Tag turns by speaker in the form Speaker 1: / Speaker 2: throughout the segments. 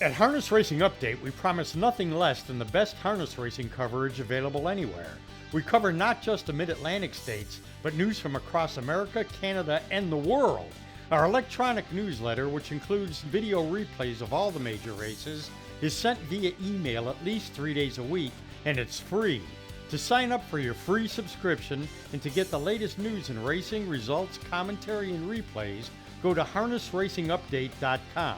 Speaker 1: At Harness Racing Update, we promise nothing less than the best harness racing coverage available anywhere. We cover not just the Mid-Atlantic states, but news from across America, Canada, and the world. Our electronic newsletter, which includes video replays of all the major races, is sent via email at least 3 days a week, and it's free. To sign up for your free subscription and to get the latest news in racing, results, commentary, and replays, go to harnessracingupdate.com.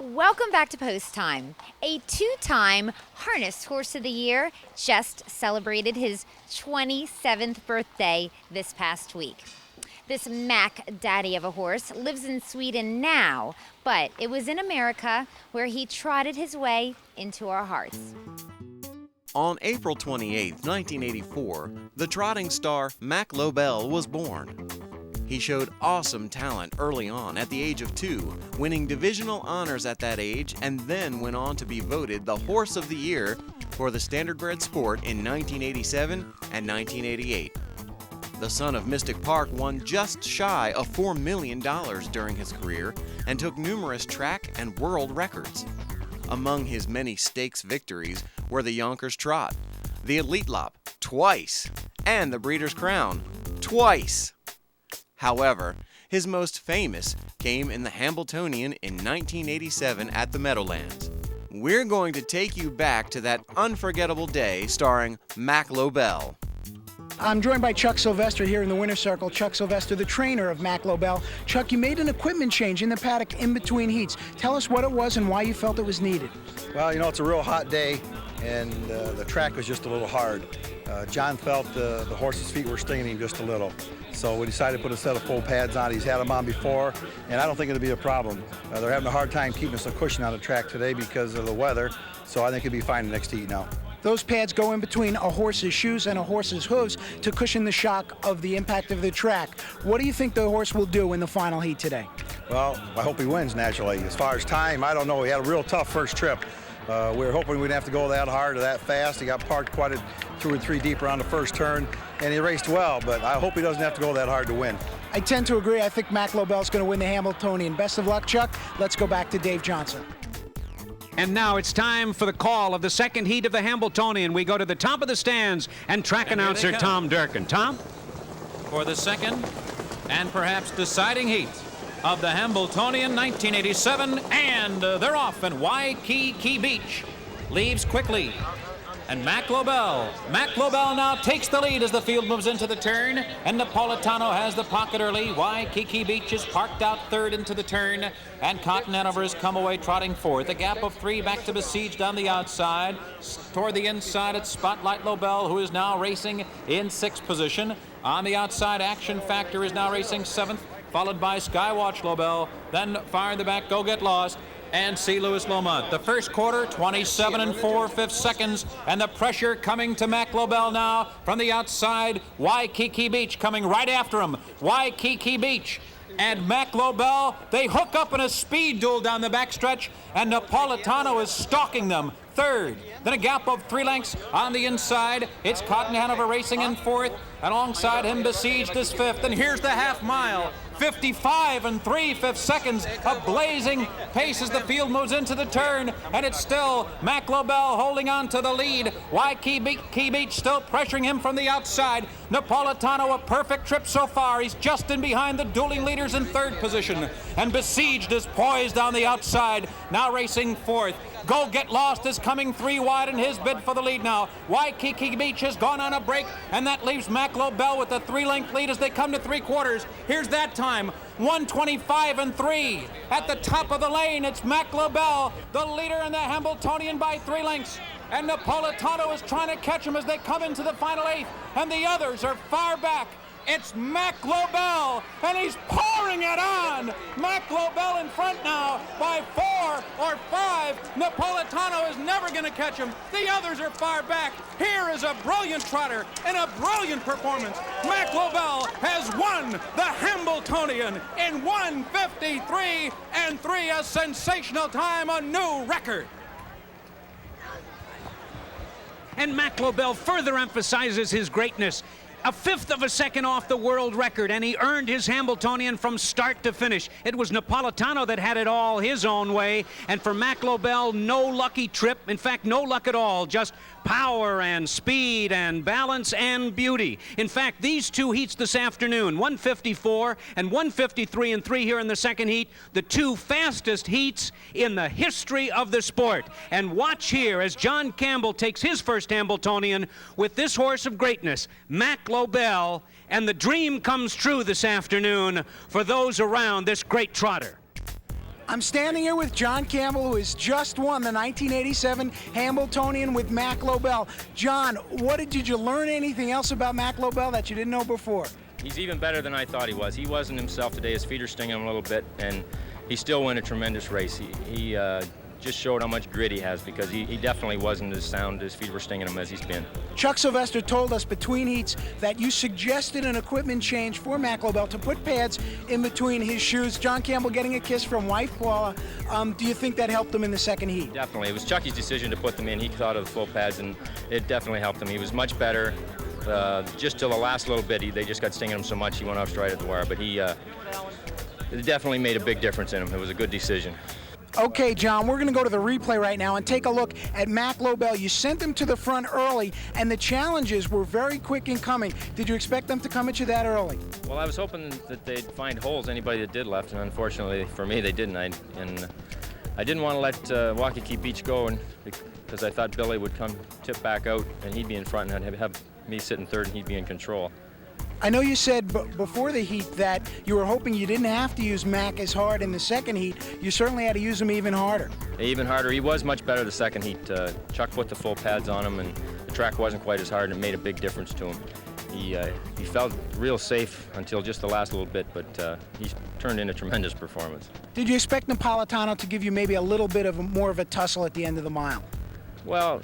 Speaker 2: Welcome back to Post Time. A two-time Harness Horse of the Year just celebrated his 27th birthday this past week. This Mack daddy of a horse lives in Sweden now, but it was in America where he trotted his way into our hearts.
Speaker 3: On April 28, 1984, the trotting star Mack Lobell was born. He showed awesome talent early on at the age of 2, winning divisional honors at that age, and then went on to be voted the Horse of the Year for the standardbred sport in 1987 and 1988. The son of Mystic Park won just shy of $4 million during his career and took numerous track and world records. Among his many stakes victories were the Yonkers Trot, the Elite Lop, twice, and the Breeders' Crown, twice. However, his most famous came in the Hambletonian in 1987 at the Meadowlands. We're going to take you back to that unforgettable day starring Mack Lobell.
Speaker 4: I'm joined by Chuck Sylvester here in the winner's circle. Chuck Sylvester, the trainer of Mack Lobell. Chuck, you made an equipment change in the paddock in between heats. Tell us what it was and why you felt it was needed.
Speaker 5: Well, you know, it's a real hot day, and the track was just a little hard. John felt the horse's feet were stinging him just a little. So we decided to put a set of full pads on. He's had them on before, and I don't think it'll be a problem. They're having a hard time keeping some cushion on the track today because of the weather, so I think it'll be fine the next heat now.
Speaker 4: Those pads go in between a horse's shoes and a horse's hooves to cushion the shock of the impact of the track. What do you think the horse will do in the final heat today?
Speaker 5: Well, I hope he wins, naturally. As far as time, I don't know. He had a real tough first trip. We were hoping we didn't have to go that hard or that fast. He got parked quite 2 or 3 deep around the first turn, and he raced well, but I hope he doesn't have to go that hard to win.
Speaker 4: I tend to agree. I think Mack Lobell's going to win the Hambletonian. Best of luck, Chuck. Let's go back to Dave Johnson.
Speaker 6: And now it's time for the call of the second heat of the Hambletonian. We go to the top of the stands and track announcer Tom Durkin. Tom?
Speaker 7: For the second and perhaps deciding heat of the Hambletonian 1987, and they're off, and Waikiki Beach leaves quickly. And Mack Lobell now takes the lead as the field moves into the turn, and Napolitano has the pocket early. Waikiki Beach is parked out third into the turn, and Cotton Hanover has come away trotting fourth. A gap of 3 back to Besieged down the outside. Toward the inside, it's Spotlight Lobell, who is now racing in 6th position. On the outside, Action Factor is now racing 7th, followed by Skywatch Lobell. Then far in the back, Go Get Lost, and C. Louis Lomont. The first quarter, 27 4/5 seconds, and the pressure coming to Mack Lobell now from the outside. Waikiki Beach coming right after him. Waikiki Beach and Mack Lobell, they hook up in a speed duel down the backstretch, and Napolitano is stalking them. Third, then a gap of 3 lengths on the inside. It's Cotton Hanover racing in 4th, and alongside him Besieged is 5th, and here's the half mile. 55 3/5 seconds, a blazing pace as the field moves into the turn, and it's still Mack Lobell holding on to the lead. Waikiki Beach still pressuring him from the outside. Napolitano, a perfect trip so far. He's just in behind the dueling leaders in 3rd position, and Besieged is poised on the outside, now racing 4th. Go Get Lost is coming 3 wide in his bid for the lead now. Waikiki Beach has gone on a break, and that leaves Mack Lobell with a 3-length lead as they come to 3/4. Here's that time, 1:25 3. At the top of the lane, it's Mack Lobell, the leader in the Hambletonian by 3 lengths. And Napolitano is trying to catch him as they come into the final 8th, and the others are far back. It's Mack Lobell, and he's pouring it on. Mack Lobell in front now by 4 or 5. Napolitano is never going to catch him. The others are far back. Here is a brilliant trotter and a brilliant performance. Mack Lobell has won the Hambletonian in 1:53 3, a sensational time, a new record.
Speaker 6: And Mack Lobell further emphasizes his greatness. a fifth of a second off the world record, and he earned his Hambletonian from start to finish. It was Napolitano that had it all his own way, and for Mack Lobell, no lucky trip. In fact, no luck at all, just power and speed and balance and beauty. In fact, these two heats this afternoon, 154 and 153 and 3 here in the second heat, the two fastest heats in the history of the sport. And watch here as John Campbell takes his first Hambletonian with this horse of greatness, Mack Lobell, and the dream comes true this afternoon for those around this great trotter.
Speaker 4: I'm standing here with John Campbell, who has just won the 1987 Hambletonian with Mack Lobell. John, did you learn anything else about Mack Lobell that you didn't know before?
Speaker 8: He's even better than I thought he was. He wasn't himself today. His feet are stinging him a little bit, and he still won a tremendous race. He just showed how much grit he has, because he definitely wasn't as sound, his feet were stinging him, as he's been.
Speaker 4: Chuck Sylvester told us between heats that you suggested an equipment change for Mack Lobell to put pads in between his shoes. John Campbell getting a kiss from wife Paula. Do you think that helped him in the second heat?
Speaker 8: Definitely. It was Chucky's decision to put them in. He thought of the full pads, and it definitely helped him. He was much better. Just till the last little bit, they just got stinging him so much he went off straight at the wire. But it definitely made a big difference in him. It was a good decision.
Speaker 4: Okay, John, we're going to go to the replay right now and take a look at Mack Lobell. You sent him to the front early, and the challenges were very quick in coming. Did you expect them to come at you that early?
Speaker 8: Well, I was hoping that they'd find holes, anybody that did left, and unfortunately for me, they didn't. I didn't want to let Waikiki Beach go, because I thought Billy would come tip back out, and he'd be in front, and I'd have me sit in third, and he'd be in control.
Speaker 4: I know you said before the heat that you were hoping you didn't have to use Mack as hard in the second heat. You certainly had to use him even harder.
Speaker 8: Even harder. He was much better the second heat. Chuck put the full pads on him, and the track wasn't quite as hard, and it made a big difference to him. He felt real safe until just the last little bit, but he turned in a tremendous performance.
Speaker 4: Did you expect Napolitano to give you maybe a little bit of more of a tussle at the end of the mile?
Speaker 8: Well,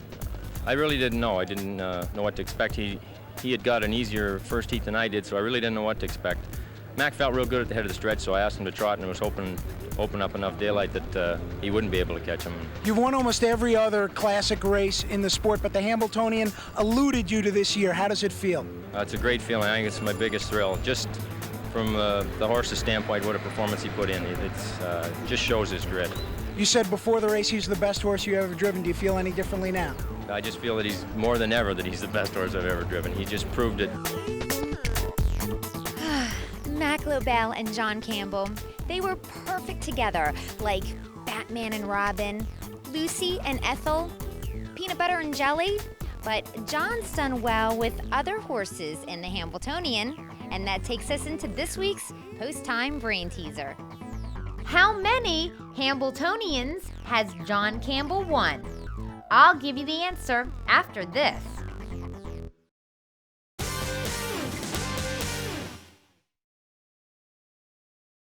Speaker 8: I really didn't know. I didn't know what to expect. He had got an easier first heat than I did, so I really didn't know what to expect. Mack felt real good at the head of the stretch, so I asked him to trot, and was hoping to open up enough daylight that he wouldn't be able to catch him.
Speaker 4: You've won almost every other classic race in the sport, but the Hambletonian eluded you to this year. How does it feel?
Speaker 8: It's a great feeling. I think it's my biggest thrill. Just from the horse's standpoint, what a performance he put in. It just shows his grit.
Speaker 4: You said before the race he's the best horse you ever driven. Do you feel any differently now?
Speaker 8: I just feel that he's more than ever that he's the best horse I've ever driven. He just proved it.
Speaker 2: Mack Lobell and John Campbell, they were perfect together, like Batman and Robin, Lucy and Ethel, peanut butter and jelly. But John's done well with other horses in the Hambletonian, and that takes us into this week's Post-Time Brain Teaser. How many Hambletonians has John Campbell won? I'll give you the answer after this.